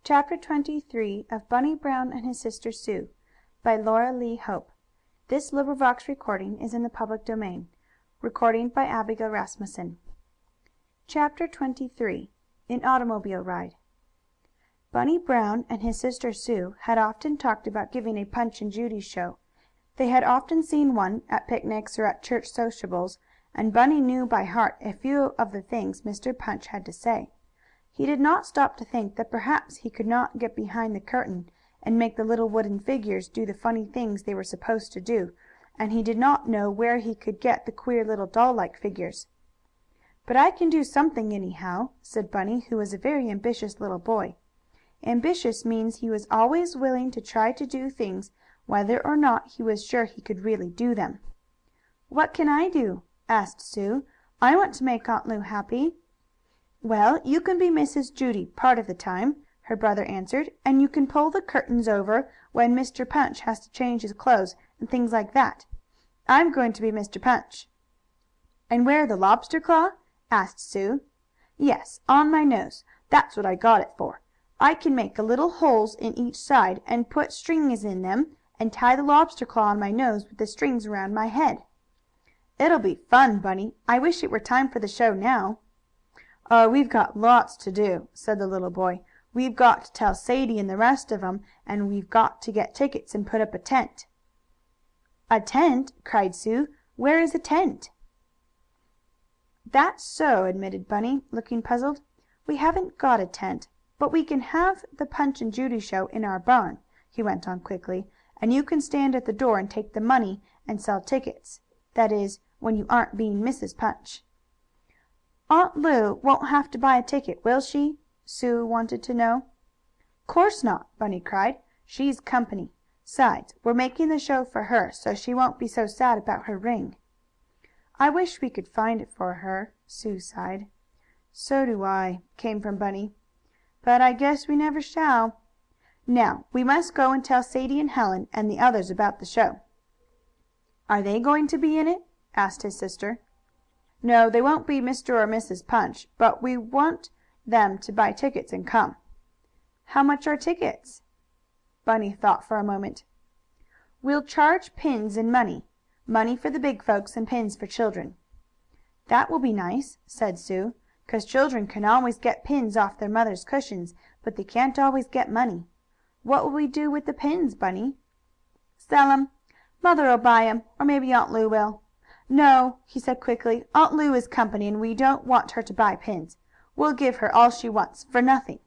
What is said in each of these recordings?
CHAPTER XXIII. Of Bunny Brown and His Sister Sue, by Laura Lee Hope. This recording is in the public domain. CHAPTER XXIII. An Automobile Ride. Bunny Brown and his sister Sue had often talked about giving a Punch and Judy show. They had often seen one at picnics or at church sociables, and Bunny knew by heart a few of the things Mr. Punch had to say. He did not stop to think that perhaps he could not get behind the curtain and make the little wooden figures do the funny things they were supposed to do, and he did not know where he could get the queer little doll-like figures. "But I can do something, anyhow," said Bunny, who was a very ambitious little boy. Ambitious means he was always willing to try to do things whether or not he was sure he could really do them. "What can I do?" asked Sue. "I want to make Aunt Lu happy." "Well, you can be Mrs. Judy part of the time," her brother answered, "and you can pull the curtains over when Mr. Punch has to change his clothes, and things like that. I'm going to be Mr. Punch." "And wear the lobster claw?" asked Sue. "Yes, on my nose. That's what I got it for. I can make little holes in each side, and put strings in them, and tie the lobster claw on my nose with the strings around my head." "It'll be fun, Bunny. I wish it were time for the show now." "Oh, we've got lots to do," said the little boy. "We've got to tell Sadie and the rest of 'em, and we've got to get tickets and put up a tent." "A tent?" cried Sue. "Where is a tent?" "That's so," admitted Bunny, looking puzzled. "We haven't got a tent. But we can have the Punch and Judy show in our barn," he went on quickly, "and you can stand at the door and take the money and sell tickets. That is, when you aren't being Mrs. Punch." "Aunt Lu won't have to buy a ticket, will she?" Sue wanted to know. "Course not!" Bunny cried. "She's company. 'Sides, we're making the show for her, so she won't be so sad about her ring." "I wish we could find it for her," Sue sighed. "So do I," came from Bunny. "But I guess we never shall. Now we must go and tell Sadie and Helen and the others about the show." "Are they going to be in it?" asked his sister. "No, they won't be Mr. or Mrs. Punch, but we want them to buy tickets and come." "How much are tickets?" Bunny thought for a moment. "We'll charge pins and money. Money for the big folks and pins for children." "That will be nice," said Sue, "'cause children can always get pins off their mother's cushions, but they can't always get money. What will we do with the pins, Bunny?" "Sell 'em. Mother'll buy 'em, or maybe Aunt Lu will. No," he said quickly, "Aunt Lu is company, and we don't want her to buy pins. We'll give her all she wants for nothing."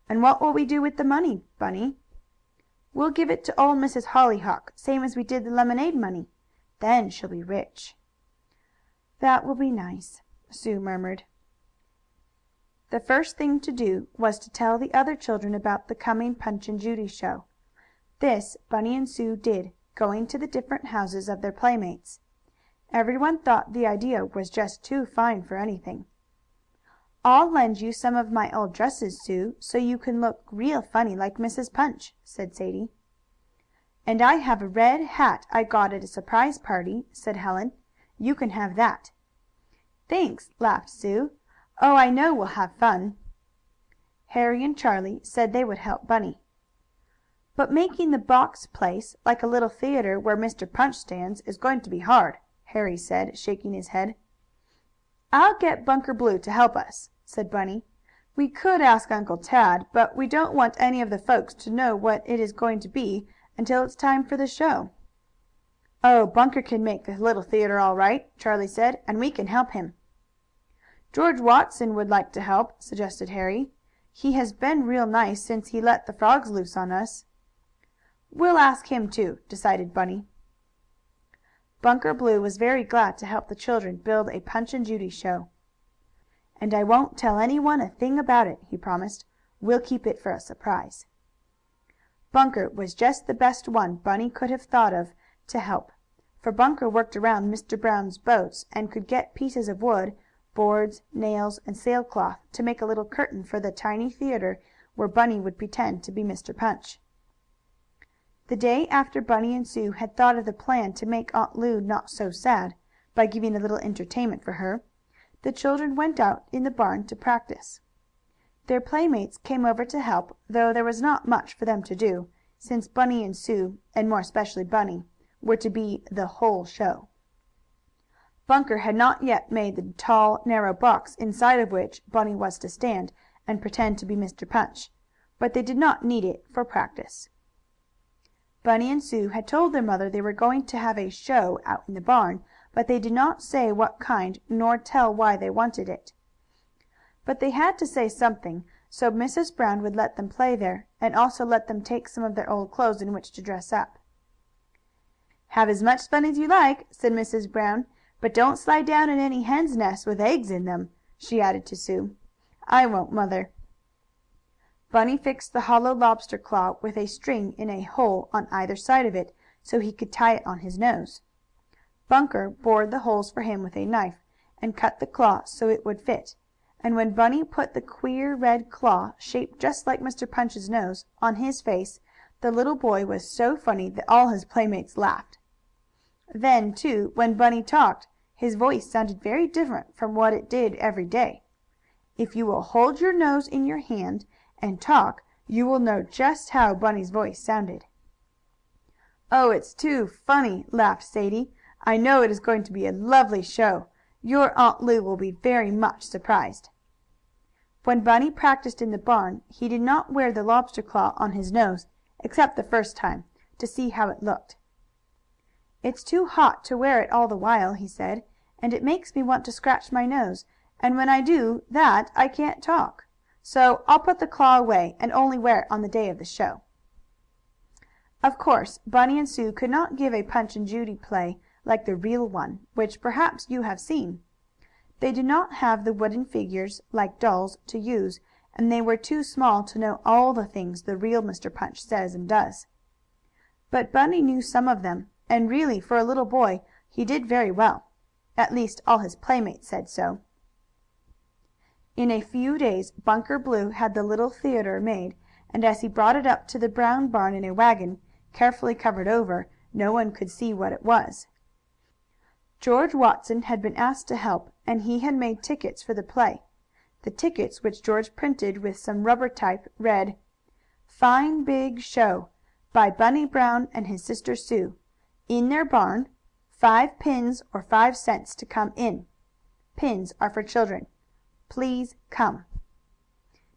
"And what will we do with the money, Bunny?" "We'll give it to old Mrs. Hollyhock, same as we did the lemonade money. Then she'll be rich." "That will be nice," Sue murmured. The first thing to do was to tell the other children about the coming Punch and Judy show. This Bunny and Sue did, going to the different houses of their playmates. Everyone thought the idea was just too fine for anything. "I'll lend you some of my old dresses, Sue, so you can look real funny like Mrs. Punch," said Sadie. "And I have a red hat I got at a surprise party," said Helen. "You can have that." "Thanks," laughed Sue. "Oh, I know we'll have fun." Harry and Charlie said they would help Bunny. "But making the box place, like a little theatre where Mr. Punch stands, is going to be hard," Harry said, shaking his head. "I'll get Bunker Blue to help us," said Bunny. "We could ask Uncle Tad, but we don't want any of the folks to know what it is going to be until it's time for the show." "Oh, Bunker can make the little theatre all right," Charlie said, "and we can help him." "George Watson would like to help," suggested Harry. "He has been real nice since he let the frogs loose on us." "We'll ask him, too," decided Bunny. Bunker Blue was very glad to help the children build a Punch and Judy show. "And I won't tell anyone a thing about it," he promised. "We'll keep it for a surprise." Bunker was just the best one Bunny could have thought of to help, for Bunker worked around Mr. Brown's boats, and could get pieces of wood, boards, nails and sailcloth to make a little curtain for the tiny theatre where Bunny would pretend to be Mr. Punch. The day after Bunny and Sue had thought of the plan to make Aunt Lu not so sad, by giving a little entertainment for her, the children went out in the barn to practice. Their playmates came over to help, though there was not much for them to do, since Bunny and Sue, and more especially Bunny, were to be the whole show. Bunker had not yet made the tall, narrow box inside of which Bunny was to stand and pretend to be Mr. Punch, but they did not need it for practice. Bunny and Sue had told their mother they were going to have a show out in the barn, but they did not say what kind, nor tell why they wanted it. But they had to say something, so Mrs. Brown would let them play there, and also let them take some of their old clothes in which to dress up. "Have as much fun as you like," said Mrs. Brown, "but don't slide down in any hen's nests with eggs in them," she added to Sue. "I won't, Mother." Bunny fixed the hollow lobster claw with a string in a hole on either side of it, so he could tie it on his nose. Bunker bored the holes for him with a knife, and cut the claw so it would fit, and when Bunny put the queer red claw, shaped just like Mr. Punch's nose, on his face, the little boy was so funny that all his playmates laughed. Then, too, when Bunny talked, his voice sounded very different from what it did every day. If you will hold your nose in your hand and talk, you will know just how Bunny's voice sounded. "Oh, it's too funny!" laughed Sadie. "I know it is going to be a lovely show. Your Aunt Lu will be very much surprised." When Bunny practiced in the barn he did not wear the lobster claw on his nose, except the first time, to see how it looked. "It's too hot to wear it all the while," he said, "and it makes me want to scratch my nose, and when I do that I can't talk. So I'll put the claw away, and only wear it on the day of the show." Of course Bunny and Sue could not give a Punch and Judy play like the real one, which perhaps you have seen. They did not have the wooden figures, like dolls, to use, and they were too small to know all the things the real Mr. Punch says and does. But Bunny knew some of them, and really, for a little boy, he did very well. At least all his playmates said so. In a few days Bunker Blue had the little theater made, and as he brought it up to the Brown barn in a wagon, carefully covered over, no one could see what it was. George Watson had been asked to help, and he had made tickets for the play. The tickets, which George printed with some rubber type, read: "Fine Big Show, by Bunny Brown and his sister Sue. In their barn. 5 pins or 5 cents to come in. Pins are for children. Please come."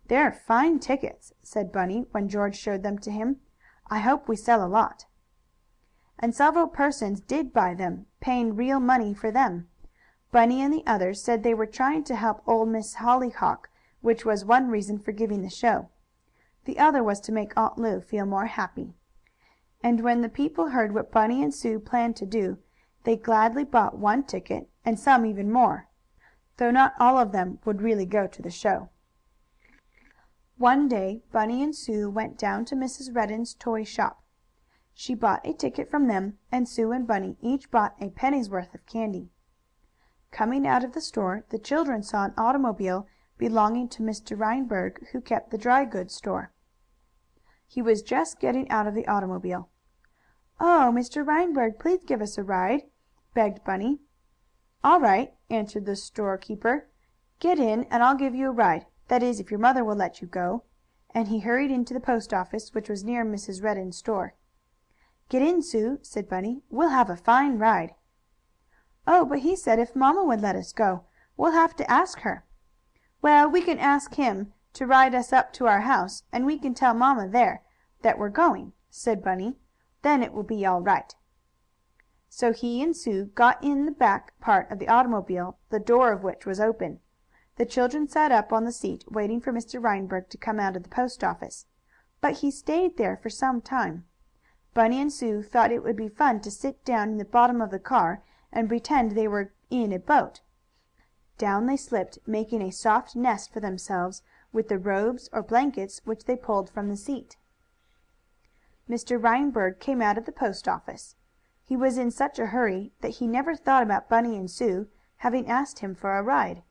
"They're fine tickets," said Bunny, when George showed them to him. "I hope we sell a lot." And several persons did buy them, paying real money for them. Bunny and the others said they were trying to help old Miss Hollyhock, which was one reason for giving the show. The other was to make Aunt Lu feel more happy. And when the people heard what Bunny and Sue planned to do, they gladly bought one ticket, and some even more, though not all of them would really go to the show. One day Bunny and Sue went down to Mrs. Redden's toy shop. She bought a ticket from them, and Sue and Bunny each bought a penny's worth of candy. Coming out of the store, the children saw an automobile belonging to Mr. Reinberg, who kept the dry goods store. He was just getting out of the automobile. "Oh, Mr. Reinberg, please give us a ride," begged Bunny. "All right," answered the storekeeper. "Get in and I'll give you a ride. That is, if your mother will let you go," and he hurried into the post office, which was near Mrs. Redden's store. "Get in, Sue," said Bunny. "We'll have a fine ride." "Oh, but he said if Mamma would let us go. We'll have to ask her." "Well, we can ask him to ride us up to our house, and we can tell Mamma there that we're going," said Bunny. "Then it will be all right." So he and Sue got in the back part of the automobile, the door of which was open. The children sat up on the seat, waiting for Mr. Reinberg to come out of the post office. But he stayed there for some time. Bunny and Sue thought it would be fun to sit down in the bottom of the car and pretend they were in a boat. Down they slipped, making a soft nest for themselves with the robes or blankets which they pulled from the seat. Mr. Reinberg came out of the post office. He was in such a hurry that he never thought about Bunny and Sue having asked him for a ride.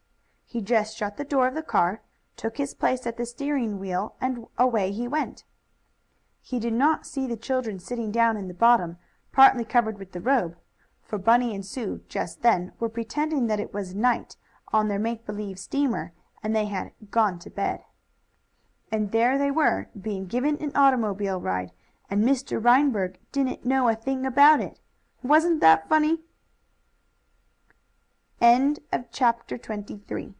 He just shut the door of the car, took his place at the steering wheel, and away he went. He did not see the children sitting down in the bottom, partly covered with the robe, for Bunny and Sue, just then, were pretending that it was night on their make believe steamer, and they had gone to bed. And there they were, being given an automobile ride, and Mr. Reinberg didn't know a thing about it. Wasn't that funny? CHAPTER 24